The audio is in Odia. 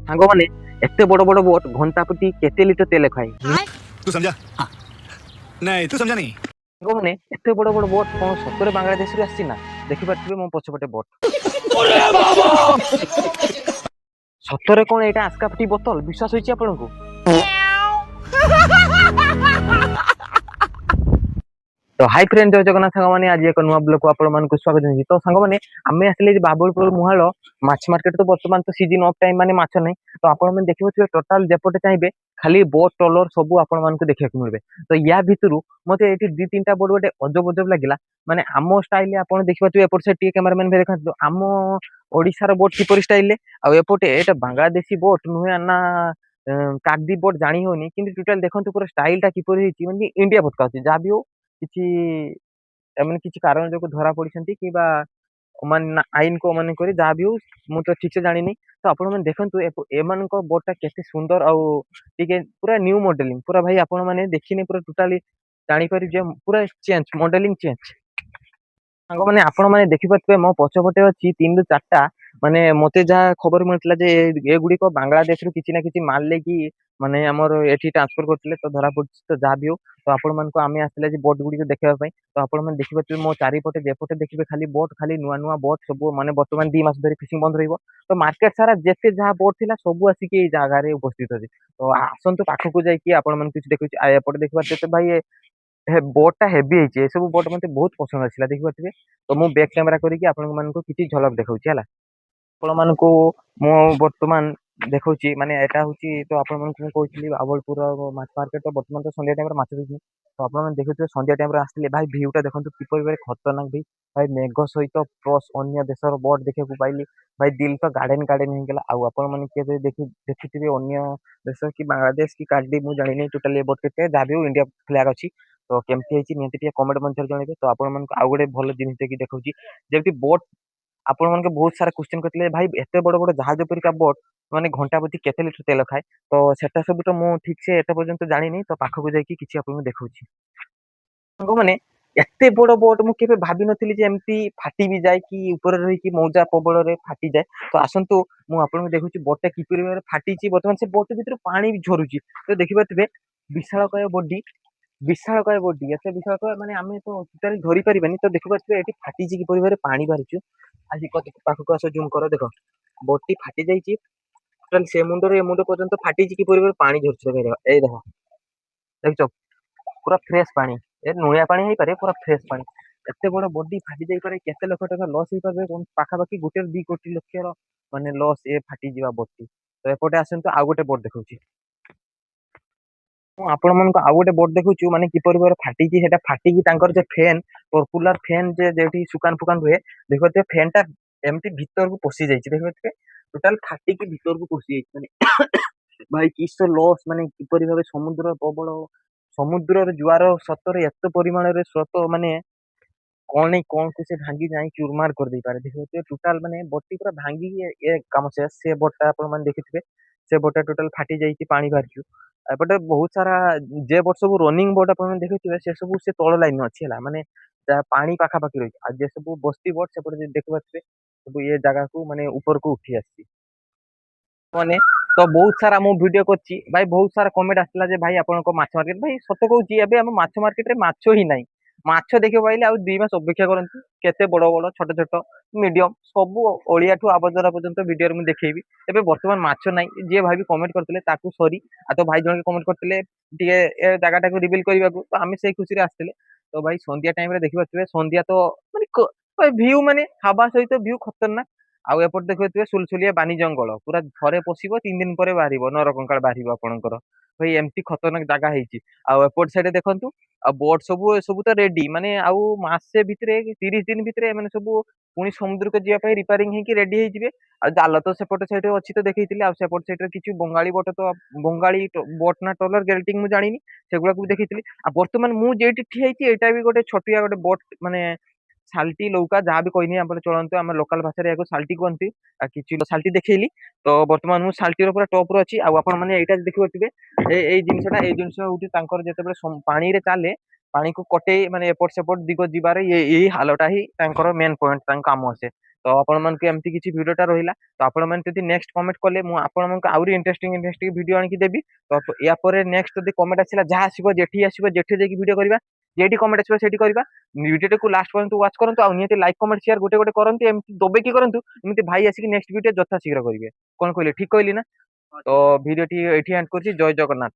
ସାଙ୍ଗମାନେ ଏତେ ବଡ ବଡ ବୋଟ ଘଣ୍ଟା ପ୍ରତି କେତେ ଲିଟର ତେଲ ଖାଏ? तू समझा? हाँ। नहीं तू समझा नहीं। ସାଙ୍ଗମାନେ ଏତେ ବଡ ବଡ ବୋଟ କଣ ସତରେ ବାଂଲାଦେଶରୁ ଆସିଛି ନା? ଦେଖିପାରୁଥିବେ ମୋ ପଛପଟେ ବୋଟ। ସତରେ କଣ ଏଇଟା ଆସ୍କାଫଟି ବୋତଲ? ବିଶ୍ୱାସ ହୋଇଛି ଆପଣଙ୍କୁ? ତ ହାଇ ଫ୍ରେଣ୍ଡ ଜୟ ଜଗନ୍ନାଥ ସାଙ୍ଗମାନେ ଆଜି ଏକ ନୂଆ ବ୍ଲଗକୁ ଆପଣମାନଙ୍କୁ ସ୍ୱାଗତ ଜଣାଉଛି। ତ ସାଙ୍ଗମାନେ ଆମେ ଆସିଲେ ବାବୁଲପୁର ମୁହାଳ ମାଛ ମାର୍କେଟ। ତ ବର୍ତ୍ତମାନ ତ ସିଜନ ଅଫ୍ ଟାଇମ ମାନେ ମାଛ ନାହିଁ। ତ ଆପଣମାନେ ଦେଖିପାରୁଥିବେ ଟୋଟାଲ ଯେପଟେ ଚାହିଁବେ ଖାଲି ବୋଟ ଟ୍ରଲର ସବୁ ଆପଣମାନଙ୍କୁ ଦେଖିବାକୁ ମିଳିବେ। ତ ୟା ଭିତରୁ ମତେ ଏଠି ଦି ତିନିଟା ବୋଟ ଗୋଟେ ଅଜବ ଅଜବ ଲାଗିଲା। ମାନେ ଆମ ଷ୍ଟାଇଲରେ ଆପଣ ଦେଖିପାରୁଥିବେ ଏପଟ ସାଇଡ ଟିକେ କ୍ୟାମେରାମ୍ୟାନ ଭାଇ ଦେଖାନ୍ତୁ ଆମ ଓଡିଶାର ବୋଟ କିପରି ଷ୍ଟାଇଲରେ, ଆଉ ଏପଟେ ଏଇଟା ବାଂଲାଦେଶୀ ବୋଟ ନୁହେଁ ନା କାକଦି ବୋଟ ଜାଣି ହଉନି, କିନ୍ତୁ ଟୋଟାଲ ଦେଖନ୍ତୁ ପୁରା ଷ୍ଟାଇଲ ଟା କିପରି ହେଇଛି, ମାନେ ଇଣ୍ଡିଆ ପତାକା ଅଛି। ଯାହା ବି ହଉ କିଛି ଏମାନେ କିଛି କାରଣ ଯୋଗୁଁ ଧରା ପଡିଛନ୍ତି କିମ୍ବା ଆଇନକୁ ଅମାନ୍ୟ କରି ଯାହା ବି ହଉ ମୁଁ ତ ଠିକ ସେ ଜାଣିନି। ତ ଆପଣ ମାନେ ଦେଖନ୍ତୁ ଏମାନଙ୍କ ବୋଟ ଟା କେତେ ସୁନ୍ଦର ଆଉ ଟିକେ ପୁରା ନ୍ୟୁ ମଡେଲିଂ ପୁରା। ଭାଇ ଆପଣ ମାନେ ଦେଖିନି ପୁରା ଟୋଟାଲି ଜାଣିପାରିବେ ପୁରା ଚେଞ୍ଜ ମଡେଲିଂ ଚେଞ୍ଜ। ସାଙ୍ଗମାନେ ଆପଣ ମାନେ ଦେଖିପାରୁଥିବେ ମୋ ପଛପଟେ ଅଛି 3 ରୁ 4ଟା, ମାନେ ମତେ ଯାହା ଖବର ମିଳିଥିଲା ଯେ ଏଗୁଡିକ ବାଂଲାଦେଶରୁ କିଛି ନା କିଛି ମାଲ ନେଇକି ମାନେ ଆମର ଏଠି ଟ୍ରାନ୍ସଫର କରୁଥିଲେ। ତ ଧରା ପଡୁଛି। ତ ଯାହା ବି ହଉ ତ ଆପଣ ମାନଙ୍କୁ ଆମେ ଆସିଥିଲେ ଯେ ବୋଟ ଗୁଡିକ ଦେଖିବା ପାଇଁ। ତ ଆପଣ ମାନେ ଦେଖିପାରୁଥିବେ ମୋ ଚାରିପଟେ ଯେପଟେ ଦେଖିବେ ଖାଲି ବୋଟ, ଖାଲି ନୂଆ ନୂଆ ବୋଟ ସବୁ। ମାନେ ବର୍ତ୍ତମାନ 2 ମାସ ଧରି ଫିସିଂ ବନ୍ଦ ରହିବ। ତ ମାର୍କେଟ ସାରା ଯେତେ ଯାହା ବୋଟ ଥିଲା ସବୁ ଆସିକି ଏଇ ଜାଗାରେ ଉପସ୍ଥିତ ଅଛି। ତ ଆସନ୍ତୁ ପାଖକୁ ଯାଇକି ଆପଣ ମାନଙ୍କୁ କିଛି ଦେଖୁଛି। ଏପଟେ ଦେଖିପାରୁଥିବେ ତ ଭାଇ ବୋଟ ଟା ହେଭି ହେଇଛି। ଏସବୁ ବୋଟ ମତେ ବହୁତ ପସନ୍ଦ ଆସିଲା ଦେଖିପାରୁଥିବେ। ତ ମୁଁ ବ୍ୟାକ୍ କ୍ୟାମେରା କରିକି ଆପଣଙ୍କ ମାନଙ୍କୁ କିଛି ଝଲକ ଦେଖାଉଛି ହେଲା। ଆପଣ ମାନଙ୍କୁ ମୁଁ ବର୍ତ୍ତମାନ ଦେଖଉଛି, ମାନେ ଏଟା ହଉଛି ତ ଆପଣ ମାନଙ୍କୁ ମୁଁ କହିଥିଲି ଆବଲପୁର ମାଛ ମାର୍କେଟ। ତ ବର୍ତ୍ତମାନ ତ ସନ୍ଧ୍ୟା ଟାଇମରେ ମାଛ ଦେଖୁଛି। ତ ଆପଣ ମାନେ ଦେଖୁଥିବେ ସନ୍ଧ୍ୟା ଟାଇମରେ ଆସିଥିଲେ ଭାଇ ଭିଉ ଟା ଦେଖନ୍ତୁ କିପରି ଭାବେ ଖତରନାକ। ଭାଇ ଭାଇ ମେଘ ସହିତ ପ୍ଲସ ଅନ୍ୟ ଦେଶର ବୋଟ ଦେଖିବାକୁ ପାଇଲି। ଭାଇ ଦିଲ ତ ଗାର୍ଡେନ ଗାର୍ଡେନ ହେଇଗଲା। ଆଉ ଆପଣ ମାନେ କେବେ ଦେଖିଥିବେ ଅନ୍ୟ ଦେଶ କି ବାଂଲାଦେଶ କି କାର୍ଡି ମୁଁ ଜାଣିନି ଟୋଟାଲି ବୋଟ କେତେ, ଯାହା ବି ହଉ ଇଣ୍ଡିଆ ଫ୍ଲାଗ ଅଛି। ତ କେମିତି ହେଇଛି ନିହାତି ଟିକେ କମେଣ୍ଟ ମଧ୍ୟରେ ଜଣେଇବେ। ତ ଆପଣ ମାନଙ୍କୁ ଆଉ ଗୋଟେ ଭଲ ଜିନିଷ ଦେଖି ଦେଖଉଛି, ଯେମିତି ବୋଟ ଆପଣ ମାନଙ୍କୁ ବହୁତ ସାରା କ୍ୱେଶ୍ଚନ କରିଥିଲେ ଭାଇ ଏତେ ବଡ ବଡ ଜାହାଜ ପରିକା ବୋଟ ମାନେ ଘଣ୍ଟା ପ୍ରତି କେତେ ଲିଟର ତେଲ ଖାଏ। ତ ସେଟା ସବୁ ତ ମୁଁ ଠିକ ସେ ଏତେ ପର୍ଯ୍ୟନ୍ତ ଜାଣିନି। ତ ପାଖକୁ ଯାଇକି କିଛି ଆପଣଙ୍କୁ ଦେଖଉଛି। ସାଙ୍ଗମାନେ ଏତେ ବଡ ବୋଟ ମୁଁ କେବେ ଭାବିନଥିଲି ଯେ ଏମିତି ଫାଟି ବି ଯାଏ କି ଉପରେ ରହିକି ମୌଜା ପ୍ରବଳରେ ଫାଟିଯାଏ। ତ ଆସନ୍ତୁ ମୁଁ ଆପଣଙ୍କୁ ଦେଖୁଛି ବୋଟଟା କିପରି ଭାବରେ ଫାଟିଛି। ବର୍ତ୍ତମାନ ସେ ବୋଟ ଭିତରୁ ପାଣି ବି ଝରୁଛି। ତ ଦେଖିପାରୁଥିବେ ବିଶାଳକାୟ ବଡି, ବିଶାଳକାୟ ବଡି ଏତେ ବିଶାଳକାୟ ମାନେ ଆମେ ତ ଟୋଟାଲି ଧରି ପାରିବାନି। ତ ଦେଖିପାରୁଥିବେ ଏଠି ଫାଟିଛି କିପରି ଭାବରେ ପାଣି ବାହାରୁଛି। ଆଜି ପାଖକୁ ଆସ ଜୁମ କର, ଦେଖ ବୋଟଟି ଫାଟି ଯାଇଛି। ଟୋଟାଲି ସେ ମୁଣ୍ଡରୁ ଏ ମୁଣ୍ଡ ପର୍ଯ୍ୟନ୍ତ ଫାଟିଛି କିପରି ଭାବରେ ପାଣି ଝରୁଛି। ଏଇ ଦେଖ ଦେଖିଛ ପୁରା ଫ୍ରେଶ ପାଣି। ଏ ନୂଳିଆ ପାଣି ହେଇପାରେ, ପୁରା ଫ୍ରେଶ ପାଣି। ଏତେ ବଡ ବଡି ଫାଟି ଯାଇପାରେ, କେତେ ଲକ୍ଷ ଟଙ୍କା ଲସ୍ ହେଇପାରେ। ପାଖାପାଖି 1-2 କୋଟି ଲକ୍ଷର ମାନେ ଲସ୍ ଏ ଫାଟିଯିବା ବୋଟଟି। ତ ଏପଟେ ଆସନ୍ତୁ ଆଉ ଗୋଟେ ବୋଟ ଦେଖଉଛି। ମୁଁ ଆପଣ ମାନଙ୍କୁ ଆଉ ଗୋଟେ ବୋଟ ଦେଖୁଛୁ, ମାନେ କିପରି ଭାବରେ ଫାଟିଛି। ସେଟା ଫାଟିକି ତାଙ୍କର ଯେ ଫ୍ୟାନ ପପୁଲାର ଫ୍ୟାନ ଯେ ଯୋଉଠି ସୁକାନ ଫୁକାନ ହୁଏ, ଦେଖିପାରୁଥିବେ ଫ୍ୟାନ ଟା ଏମିତି ଭିତରକୁ ପଶି ଯାଇଛି। ଦେଖିପାରୁଥିବେ ଟୋଟାଲ ଫାଟିକି ଭିତରକୁ ପଶି ଯାଇଛି। ମାନେ ଭାଇ କିସ ଲସ୍, ମାନେ କିପରି ଭାବେ ସମୁଦ୍ର ପ୍ରବଳ, ସମୁଦ୍ରର ଜୁଆର ସ୍ରୋତରେ ଏତେ ପରିମାଣରେ ସ୍ରୋତ, ମାନେ କଣ ନାଇଁ କଣ କୁ ସେ ଭାଙ୍ଗି ଯାଇ ଚୁରମାର କରିଦେଇପାରେ। ଦେଖିପାରୁଥିବେ ଟୋଟାଲ ମାନେ ବୋଟଟି ପୁରା ଭାଙ୍ଗିକି ଏ କାମ ଶେଷ। ସେ ବୋଟଟା ଆପଣ ମାନେ ଦେଖିଥିବେ ସେ ବୋଟଟା ଟୋଟାଲ ଫାଟି ଯାଇଛି, ପାଣି ବାହାରିଛୁ। ଏପଟେ ବହୁତ ସାରା ଯେ ବୋଟ ସବୁ ରନିଂ ବୋଟ ଆପଣ ମାନେ ଦେଖିଥିବେ ସେ ସବୁ ସେ ତଳ ଲାଇନ ଅଛି ହେଲା, ମାନେ ପାଣି ପାଖାପାଖି ରହିଛି। ଆଉ ଯେ ସବୁ ବସ୍ତି ବୋଟ ସେପଟେ ଯଦି ଦେଖିପାରୁଥିବେ ସବୁ ଏ ଜାଗାକୁ ମାନେ ଉପରକୁ ଉଠି ଆସିଛି। ମାନେ ତ ବହୁତ ସାରା ମୁଁ ଭିଡିଓ କରିଛି ଭାଇ, ବହୁତ ସାରା କମେଣ୍ଟ ଆସିଥିଲା ଯେ ଭାଇ ଆପଣଙ୍କ ମାଛ ମାର୍କେଟ। ଭାଇ ସତ କହୁଛି ଏବେ ଆମ ମାଛ ମାର୍କେଟରେ ମାଛ ହିଁ ନାହିଁ। ମାଛ ଦେଖିବାକୁ ପାଇଲେ ଆଉ 2 ମାସ ଅପେକ୍ଷା କରନ୍ତୁ। କେତେ ବଡ ବଡ ଛୋଟ ଛୋଟ ମିଡିୟମ ସବୁ ଅଳିଆଠୁ ଆବର୍ଜନା ପର୍ଯ୍ୟନ୍ତ ଭିଡିଓରେ ମୁଁ ଦେଖେଇବି। ଏବେ ବର୍ତ୍ତମାନ ମାଛ ନାହିଁ। ଯିଏ ଭାଇ ଭାଇ କରିଥିଲେ ତାକୁ ସରି। ଆଉ ତ ଭାଇ ଜଣେ କମେଣ୍ଟ କରିଥିଲେ ଟିକେ ଏ ଜାଗାଟାକୁ ରିଭିଲ କରିବାକୁ, ତ ଆମେ ସେଇ ଖୁସିରେ ଆସିଥିଲେ। ତ ଭାଇ ସନ୍ଧ୍ୟା ଟାଇମରେ ଦେଖିପାରୁଥିବେ ସନ୍ଧ୍ୟା ତ ମାନେ ଭିଉ ମାନେ ହାବା ସହିତ ଭିଉ ଖତରନାକ। ଆଉ ଏପଟେ ଦେଖୁଥିବେ ସୁଲସୁଲିଆ ବାନି ଜଙ୍ଗଲ, ପୁରା ଥରେ ପଶିବ 3 ଦିନ ପରେ ବାହାରିବ, ନରକଙ୍କାଳ ବାହାରିବ ଆପଣଙ୍କର। ଭାଇ ଏମିତି ଖତରନାକ ଜାଗା ହେଇଛି। ଆଉ ଏପଟ ସାଇଡରେ ଦେଖନ୍ତୁ ଆଉ ବୋଟ ସବୁ ସବୁ ତ ରେଡି, ମାନେ ଆଉ ମାସେ ଭିତରେ 30 ଦିନ ଭିତରେ ଏମାନେ ସବୁ ପୁଣି ସମୁଦ୍ରକୁ ଯିବା ପାଇଁ ରିପାରିଂ ହେଇକି ରେଡି ହେଇଯିବେ। ଆଉ ଜାଲ ତ ସେପଟେ ସାଇଡରେ ଅଛି ତ ଦେଖେଇଥିଲି। ଆଉ ସେପଟ ସାଇଡରେ କିଛି ବଙ୍ଗାଳୀ ବୋଟ, ତ ବଙ୍ଗାଳୀ ବୋଟ ନା ଟଲର ଗେଲଟିଂ ମୁଁ ଜାଣିନି, ସେଗୁଡାକୁ ବି ଦେଖେଇଥିଲି। ଆଉ ବର୍ତ୍ତମାନ ମୁଁ ଯେଇଠି ଠିଆ ହେଇଛି ଏଇଟା ବି ଗୋଟେ ଛୋଟିଆ ଗୋଟେ ବୋଟ, ମାନେ ସାଲ୍ଟି ଲୌକା ଯାହା ବି କହିନି ଆପଣ ଚଳନ୍ତୁ, ଆମ ଲୋକାଲ ଭାଷାରେ ଏହାକୁ ସାଲ୍ଟି କୁହନ୍ତି। ଆଉ କିଛି ସାଲ୍ଟି ଦେଖେଇଲି। ତ ବର୍ତ୍ତମାନ ମୁଁ ସାଲ୍ଟିର ପୁରା ଟପ୍ ରୁ ଅଛି। ଆଉ ଆପଣ ମାନେ ଏଇଟା ଦେଖିପାରୁଥିବେ ଏଇ ଜିନିଷଟା, ଏଇ ଜିନିଷ ହଉଛି ତାଙ୍କର ଯେତେବେଳେ ପାଣିରେ ଚାଲେ, ପାଣିକୁ କଟେଇ ମାନେ ଏପଟ ସେପଟ ଦିଗ ଯିବାରେ ଏଇ ହାଲଟା ହିଁ ତାଙ୍କର ମେନ୍ ପଏଣ୍ଟ, ତାଙ୍କ କାମ ଆସେ। ତ तो आपण मानक एमती किछि भिडियोटा रहिला तो आपण माने जदि नेक्स्ट कमेंट कले मु आपण मानक आउरी इंटरेस्टिंग भिडियो आनि देबी तो या परे नेक्स्ट जदि कमेंट आसिला जहा आसिबो जेठी देकी भिडियो करबा जेठी कमेंट आसिबो सेठी करबा भिडियो को लास्ट पर्यंत वाच करंतु आ नियति लाइक कमेंट शेयर गोटे गोटे करंतु एमती दोबे की करंतु एमती भाई आसी नेक्स्ट वीडियो जथा शीघ्र करिवे कोन कहले ठीक कहली ना तो भिडियो टी एठी एंड करछि जय जगन्नाथ।